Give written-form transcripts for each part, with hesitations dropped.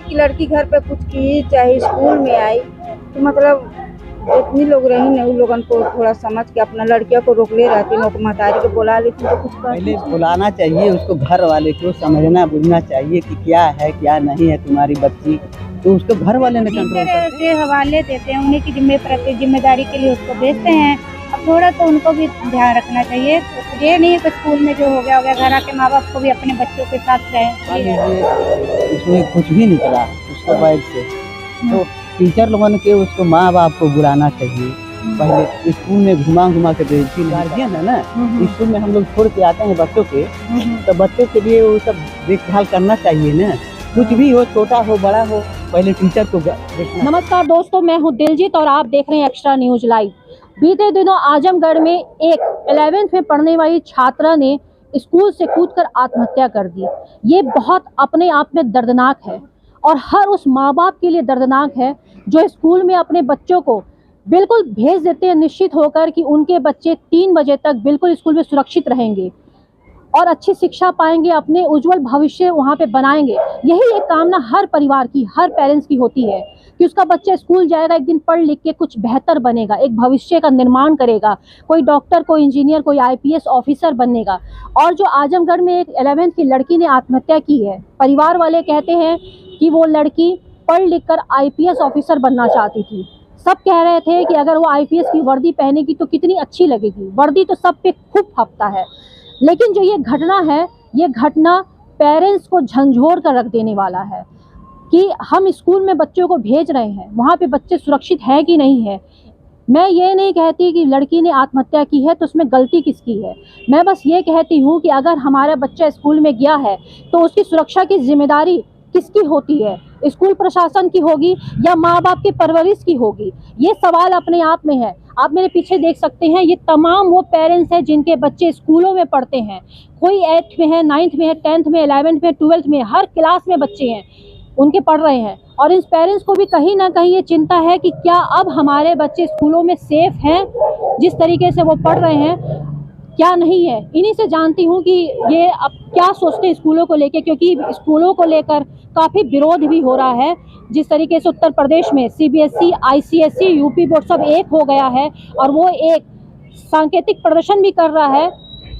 की लड़की घर पे कुछ की चाहे स्कूल में आई तो मतलब जितनी लोग रही ना उन लोगन को थोड़ा समझ के अपना लड़कियों को रोक ले रहती, महतारी को बुला लेती तो कुछ पहले बुलाना चाहिए उसको, घर वाले को समझना बुझना चाहिए कि क्या है क्या नहीं है तुम्हारी बच्ची, तो उसको घर वाले ने कंट्रोल करते के हवाले देते हैं, उन्हीं की जिम्मेदारी के लिए उसको भेजते हैं। अब थोड़ा तो उनको भी ध्यान रखना चाहिए। तो ये नहीं है कि स्कूल में जो हो गया घर आके माँ बाप को भी अपने बच्चों के साथ रहें। उसमें कुछ भी निकला उसके बैग से तो टीचर लोगों के उसको माँ बाप को बुलाना चाहिए। पहले स्कूल में घुमा के भेजती, गार्जियन है ना, स्कूल में हम लोग छोड़ के आते हैं बच्चों के, तो बच्चों के लिए वो सब देखभाल करना चाहिए ना, कुछ भी हो छोटा हो बड़ा हो, पहले टीचर को देखना। नमस्कार दोस्तों, मैं हूं दिलजीत और आप देख रहे हैं एक्स्ट्रा न्यूज लाइव। बीते दिनों आजमगढ़ में एक 11वीं में पढ़ने वाली छात्रा ने स्कूल से कूदकर आत्महत्या कर दी। ये बहुत अपने आप में दर्दनाक है और हर उस माँ बाप के लिए दर्दनाक है जो स्कूल में अपने बच्चों को बिल्कुल भेज देते हैं निश्चित होकर कि उनके बच्चे 3 बजे तक बिल्कुल स्कूल में सुरक्षित रहेंगे और अच्छी शिक्षा पाएंगे, अपने उज्जवल भविष्य वहाँ पे बनाएंगे। यही एक कामना हर परिवार की, हर पेरेंट्स की होती है कि उसका बच्चा स्कूल जाएगा, एक दिन पढ़ लिख के कुछ बेहतर बनेगा, एक भविष्य का निर्माण करेगा, कोई डॉक्टर, कोई इंजीनियर, कोई IPS ऑफिसर बनेगा। और जो आजमगढ़ में एक 11वीं की लड़की ने आत्महत्या की है, परिवार वाले कहते हैं कि वो लड़की पढ़ लिख कर IPS ऑफिसर बनना चाहती थी। सब कह रहे थे कि अगर वो IPS की वर्दी पहनेगी तो कितनी अच्छी लगेगी, वर्दी तो सब पे खूब फपता है। लेकिन जो ये घटना है, ये घटना पेरेंट्स को झंझोर कर रख देने वाला है कि हम स्कूल में बच्चों को भेज रहे हैं, वहाँ पे बच्चे सुरक्षित हैं कि नहीं है। मैं ये नहीं कहती कि लड़की ने आत्महत्या की है तो उसमें गलती किसकी है, मैं बस ये कहती हूँ कि अगर हमारा बच्चा स्कूल में गया है तो उसकी सुरक्षा की जिम्मेदारी किसकी होती है, स्कूल प्रशासन की होगी या माँ बाप की परवरिश की होगी? ये सवाल अपने आप में है। आप मेरे पीछे देख सकते हैं, ये तमाम वो पेरेंट्स हैं जिनके बच्चे स्कूलों में पढ़ते हैं। कोई 8th में है, 9th में है, 10th में, 11th में, 12th में, हर क्लास में बच्चे हैं उनके पढ़ रहे हैं। और इन पेरेंट्स को भी कहीं ना कहीं ये चिंता है कि क्या अब हमारे बच्चे स्कूलों में सेफ हैं, जिस तरीके से वो पढ़ रहे हैं क्या नहीं है। इन्हीं से जानती हूँ कि ये अब क्या सोचते हैं स्कूलों को लेकर, क्योंकि स्कूलों को लेकर काफ़ी विरोध भी हो रहा है। जिस तरीके से उत्तर प्रदेश में CBSE, ICSE, UP बोर्ड सब एक हो गया है और वो एक सांकेतिक प्रदर्शन भी कर रहा है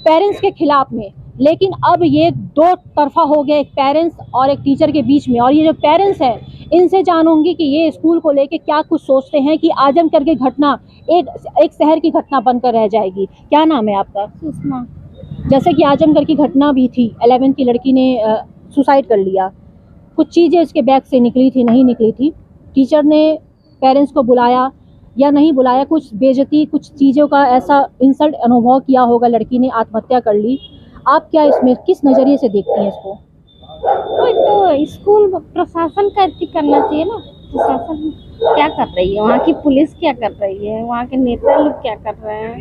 पेरेंट्स के खिलाफ में। लेकिन अब ये दो तरफा हो गया, एक पेरेंट्स और एक टीचर के बीच में। और ये जो पेरेंट्स हैं, इनसे जानूंगी कि ये स्कूल को लेके क्या कुछ सोचते हैं कि आजमगढ़ की घटना एक शहर की घटना बनकर रह जाएगी। क्या नाम है आपका? सुषमा। जैसे कि आजमगढ़ की घटना भी थी, 11वीं की लड़की ने सुसाइड कर लिया, कुछ चीज़ें इसके बैग से निकली थी, नहीं निकली थी, टीचर ने पेरेंट्स को बुलाया या नहीं बुलाया, कुछ बेइज्जती, कुछ चीज़ों का ऐसा इंसल्ट अनुभव किया होगा, लड़की ने आत्महत्या कर ली। आप क्या इसमें किस नज़रिए से देखती हैं इसको? तो स्कूल प्रशासन का करना चाहिए ना। प्रशासन क्या कर रही है, वहाँ की पुलिस क्या कर रही है, वहाँ के नेता लोग क्या कर रहे हैं?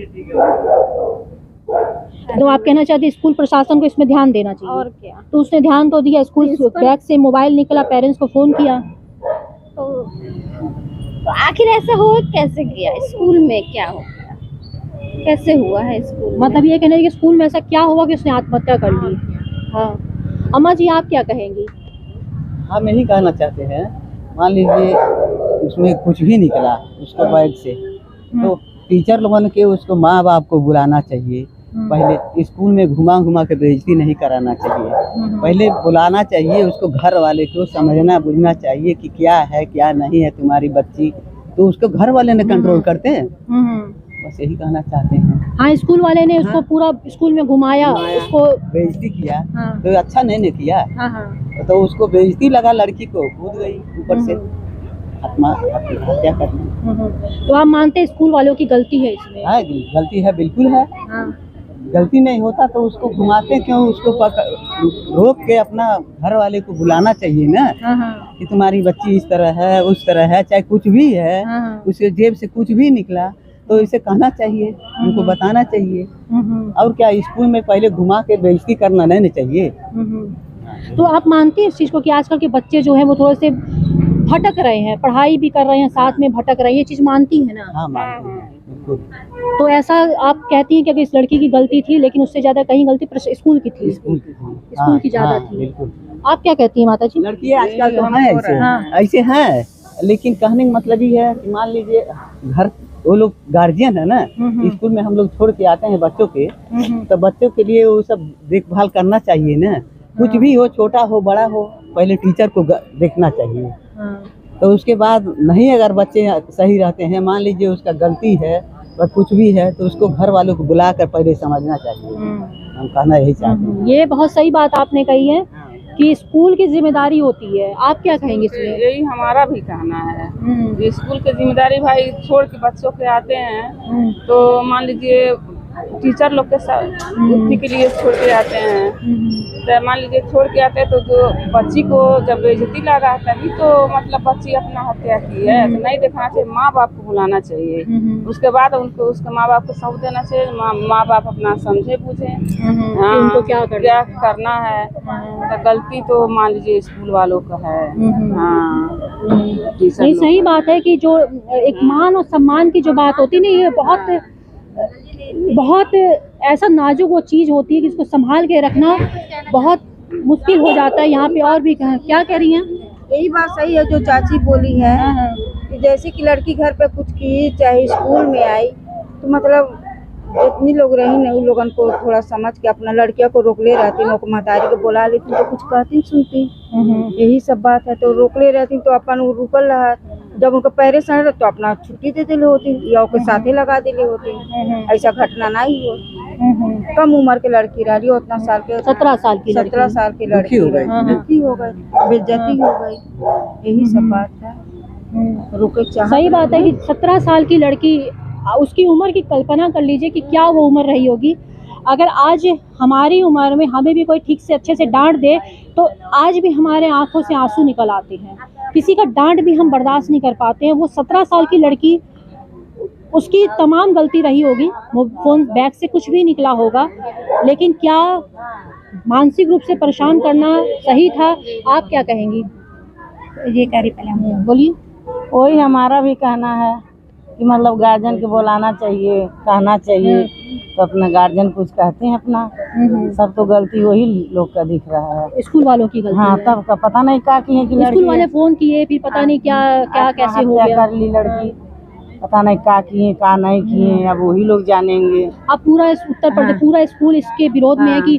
तो आप कहना चाहते हैं स्कूल प्रशासन को इसमें ध्यान देना चाहिए? और क्या। तो उसने ध्यान तो दिया, स्कूल बैग से मोबाइल निकला, पेरेंट्स को फ़ोन किया, तो आखिर ऐसा हो कैसे गया? स्कूल में क्या हो गया, कैसे हुआ है स्कूल? मतलब ये कहना है कि स्कूल में ऐसा क्या हुआ कि उसने आत्महत्या कर ली? हाँ, अम्मा जी आप क्या कहेंगी? हम यही कहना चाहते हैं, मान लीजिए उसमें कुछ भी निकला उसके बैग से, तो टीचर लोगों के उसको माँ बाप को बुलाना चाहिए। पहले स्कूल में घुमा के बेइज्जती नहीं कराना चाहिए, पहले बुलाना चाहिए उसको, घर वाले को समझना बुझना चाहिए कि क्या है क्या नहीं है तुम्हारी बच्ची, तो उसको घर वाले ने कंट्रोल करते हैं। बस यही कहना चाहते हैं। हाँ, स्कूल वाले ने उसको पूरा स्कूल में घुमाया, उसको बेइज्जती किया। हाँ। तो अच्छा नहीं किया। हाँ। तो उसको बेइज्जती लगा, लड़की को कूद गई ऊपर से आत्महत्या करनी। तो आप मानते हैं स्कूल वालों की गलती है इसमें? हाँ, गलती है, बिल्कुल है। हाँ। गलती नहीं होता तो उसको घुमाते क्यों, उसको रोक के अपना घर वाले को बुलाना चाहिए ना। हाँ। कि तुम्हारी बच्ची इस तरह है, उस तरह है, चाहे कुछ भी है, उसके जेब से कुछ भी निकला तो इसे कहना चाहिए, उनको बताना चाहिए। और क्या, स्कूल में पहले घुमा के बेइज्जती करना नहीं चाहिए। तो आप मानते हैं इस चीज़ को कि आजकल के बच्चे जो हैं वो थोड़े से भटक रहे हैं, पढ़ाई भी कर रहे हैं, साथ में भटक रहे हैं, ये चीज़ मानती है ना? हाँ, मानते हैं, बिल्कुल। तो ऐसा आप कहती हैं कि अगर इस लड़की की गलती थी, लेकिन उससे ज़्यादा कहीं गलती स्कूल की थी? स्कूल की ज़्यादा थी। बिल्कुल। आप क्या कहती हैं माता जी? लड़कियां आजकल तो हैं ऐसे, ऐसे हैं, लेकिन कहने का मतलब ये है कि मान लीजिए घर वो लोग गार्जियन है ना, स्कूल में हम लोग छोड़ के आते हैं बच्चों के, तो बच्चों के लिए वो सब देखभाल करना चाहिए ना। कुछ भी हो, छोटा हो बड़ा हो, पहले टीचर को देखना चाहिए। तो उसके बाद नहीं, अगर बच्चे सही रहते हैं, मान लीजिए उसका गलती है और कुछ भी है, तो उसको घर वालों को बुला कर पहले समझना चाहिए। हम कहना यही चाहते हैं। ये बहुत सही बात आपने कही है कि स्कूल की जिम्मेदारी होती है। आप क्या कहेंगे इसमें? यही हमारा भी कहना है। ये स्कूल की जिम्मेदारी भाई छोड़ के बच्चों के आते हैं, तो मान लीजिए टीचर लोग के साथ उसी के लिए छोड़ के आते हैं। तो मान लीजिए छोड़ के आते हैं, तो जो बच्ची को जब बेइज्जती लगा तभी तो मतलब बच्ची अपना हत्या की है, तो नहीं देखना चाहिए। माँ बाप को बुलाना चाहिए, उसके बाद उनको उसके माँ बाप को सौंप देना चाहिए। माँ बाप अपना समझे बूझे उनको क्या करना है। तो गलती तो मान लीजिए स्कूल वालों का है। नहीं, सही बात है कि जो एक मान और सम्मान की जो बात होती है ना, ये बहुत ऐसा नाजुक वो चीज होती है कि इसको संभाल के रखना बहुत मुश्किल हो जाता है। यहाँ पे और भी क्या कह रही हैं? यही बात सही है जो चाची बोली है कि जैसे कि लड़की घर पे कुछ की, चाहे स्कूल में आई, तो मतलब जितनी लोग रही ना, उन लोगन को थोड़ा समझ के अपना लड़कियों को रोक ले रहती, उनको महतारी को बुला लेती तो कुछ कहती सुनती। यही सब बात है, तो रोक ले रहती तो अपन वो रुकल रहा। जब उनको पैरे सड़ तो अपना छुट्टी दे दिले होती या उसके साथे लगा दिले होती। ऐसा घटना नहीं हो। कम उम्र के लड़की रही, उतना साल के 17 साल की 17 साल की लड़की हो गई, बेइज्जती हो गई। यही सब बात है, रुके चाह। सही बात है कि 17 साल की लड़की, उसकी उम्र की कल्पना कर लीजिए कि क्या वो उम्र रही होगी। अगर आज हमारी उम्र में हमें भी कोई ठीक से अच्छे से डांट दे तो आज भी हमारे आंखों से आंसू निकल आते हैं। किसी का डांट भी हम बर्दाश्त नहीं कर पाते हैं। वो 17 साल की लड़की, उसकी तमाम गलती रही होगी, वो फोन बैग से कुछ भी निकला होगा, लेकिन क्या मानसिक रूप से परेशान करना सही था? आप क्या कहेंगी? ये कह रही पहले बोलिए। वही हमारा भी कहना है कि मतलब गार्जियन को बुलाना चाहिए, कहना चाहिए, तो अपना गार्जियन कुछ कहते हैं अपना। सब तो गलती वही लोग का दिख रहा है, स्कूल वालों की गलती हाँ। है। तब का पता नहीं क्या किए कि स्कूल वाले फोन किए, फिर पता नहीं क्या कैसे हो गया, कर ली लड़की, पता नहीं क्या किए क्या नहीं किए, अब वही लोग जानेंगे। अब पूरा उत्तर प्रदेश, पूरा स्कूल इसके विरोध में है कि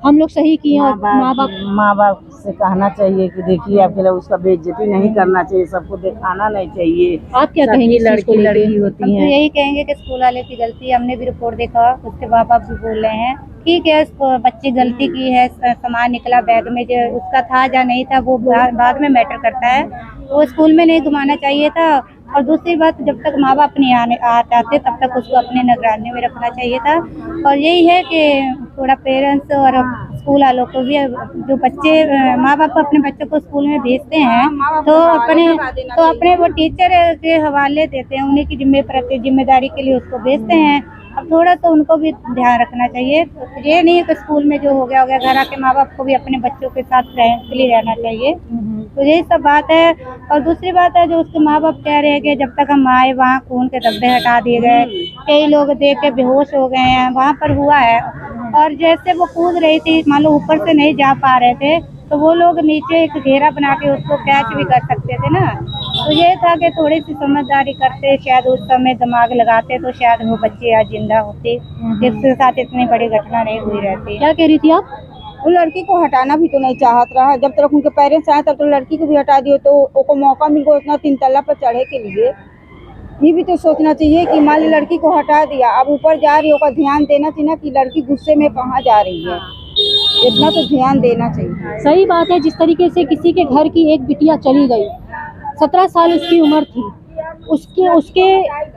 हम लोग सही किए और माँ बाप से कहना चाहिए कि देखिए आपके लिए उसका बेइज्जती नहीं करना चाहिए, सबको दिखाना नहीं चाहिए। आप क्या कहेंगे? लड़की लड़की होती हम तो है। यही कहेंगे कि स्कूल वाले की गलती, हमने भी रिपोर्ट देखा, उसके माँ बाप भी बोल रहे हैं ठीक है, बच्ची गलती की है, सामान निकला बैग में, जो उसका था या नहीं था वो बाद में मैटर करता है, वो स्कूल में नहीं घुमाना चाहिए था। और दूसरी बात, जब तक माँ बाप नहीं आते तब तक उसको अपने निगरानी में रखना चाहिए था। और यही है कि थोड़ा पेरेंट्स और स्कूल वालों को भी, जो बच्चे माँ बाप अपने बच्चों को स्कूल में भेजते हैं तो अपने वो टीचर के हवाले देते हैं, उन्हीं की जिम्मेदारी के लिए उसको भेजते हैं। अब थोड़ा तो उनको भी ध्यान रखना चाहिए। तो ये नहीं है कि स्कूल में जो हो गया, घर आके माँ बाप को भी अपने बच्चों के साथ फ्रेंडली रहना चाहिए। तो यही सब बात है। और दूसरी बात है, जो उसके माँ बाप कह रहे हैं कि जब तक हम आए वहाँ खून के धब्बे हटा दिए गए, कई लोग देख के बेहोश हो गए हैं, वहाँ पर हुआ है। और जैसे वो कूद रही थी, मान लो ऊपर से नहीं जा पा रहे थे, तो वो लोग नीचे एक घेरा बना के उसको कैच भी कर सकते थे ना। तो ये था कि थोड़ी सी समझदारी करते, शायद उस समय दिमाग लगाते तो शायद वो बच्चे आज जिंदा होते, जिसके साथ इतनी बड़ी घटना नहीं हुई रहती। क्या कह रही थी आप? वो लड़की को हटाना भी तो नहीं चाहत रहा। जब तक उनके पेरेंट्स आए तब तो लड़की को भी हटा दियो, तो उनको मौका मिल गया उतना 3 तल्ला पर चढ़े के लिए। ये भी तो सोचना चाहिए कि मान ली लड़की को हटा दिया, अब ऊपर जा रही है, उसका ध्यान देना चाहिए ना कि लड़की गुस्से में कहाँ जा रही है, इतना तो ध्यान देना चाहिए। सही बात है। जिस तरीके से किसी के घर की एक बिटिया चली गई, 17 साल उसकी उम्र थी,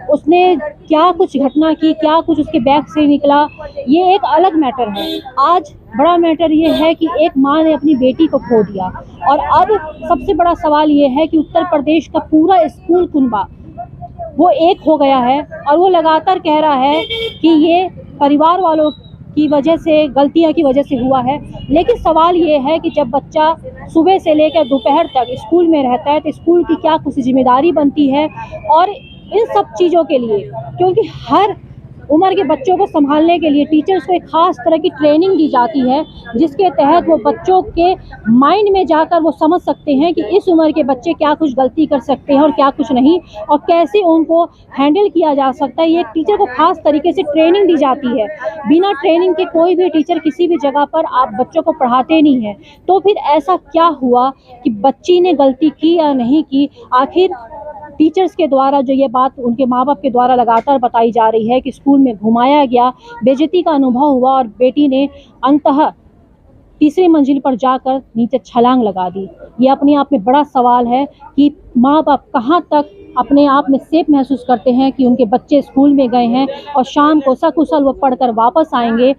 उसने क्या कुछ घटना की, क्या कुछ उसके बैग से निकला, ये एक अलग मैटर है। आज बड़ा मैटर ये है कि एक माँ ने अपनी बेटी को खो दिया। और अब सबसे बड़ा सवाल ये है कि उत्तर प्रदेश का पूरा स्कूल कुनबा वो एक हो गया है और वो लगातार कह रहा है कि ये परिवार वालों की वजह से, गलतियां की वजह से हुआ है। लेकिन सवाल ये है कि जब बच्चा सुबह से लेकर दोपहर तक स्कूल में रहता है तो स्कूल की क्या कुछ जिम्मेदारी बनती है। और इन सब चीज़ों के लिए, क्योंकि हर उम्र के बच्चों को संभालने के लिए टीचर्स को एक खास तरह की ट्रेनिंग दी जाती है, जिसके तहत वो बच्चों के माइंड में जाकर वो समझ सकते हैं कि इस उम्र के बच्चे क्या कुछ गलती कर सकते हैं और क्या कुछ नहीं, और कैसे उनको हैंडल किया जा सकता है। ये टीचर को खास तरीके से ट्रेनिंग दी जाती है। बिना ट्रेनिंग के कोई भी टीचर किसी भी जगह पर आप बच्चों को पढ़ाते नहीं हैं। तो फिर ऐसा क्या हुआ कि बच्ची ने गलती की या नहीं की? आखिर टीचर्स के द्वारा जो ये बात उनके माँ बाप के द्वारा लगातार बताई जा रही है कि स्कूल में घुमाया गया, बेइज्जती का अनुभव हुआ और बेटी ने अंततः तीसरी मंजिल पर जाकर नीचे छलांग लगा दी। ये अपने आप में बड़ा सवाल है कि माँ बाप कहाँ तक अपने आप में सेफ महसूस करते हैं कि उनके बच्चे स्कूल में गए हैं और शाम को सकुशल वो पढ़कर वापस आएंगे।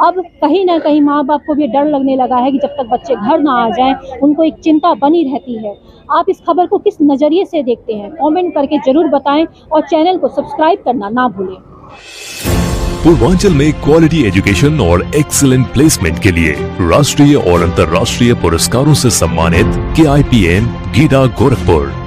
अब कहीं ना कहीं माँ बाप को भी डर लगने लगा है कि जब तक बच्चे घर ना आ जाएं, उनको एक चिंता बनी रहती है। आप इस खबर को किस नज़रिए से देखते हैं, कमेंट करके ज़रूर बताएं और चैनल को सब्सक्राइब करना ना भूलें। पूर्वांचल में क्वालिटी एजुकेशन और एक्सीलेंट प्लेसमेंट के लिए राष्ट्रीय और अंतर्राष्ट्रीय पुरस्कारों से सम्मानित KIPM गीडा गोरखपुर।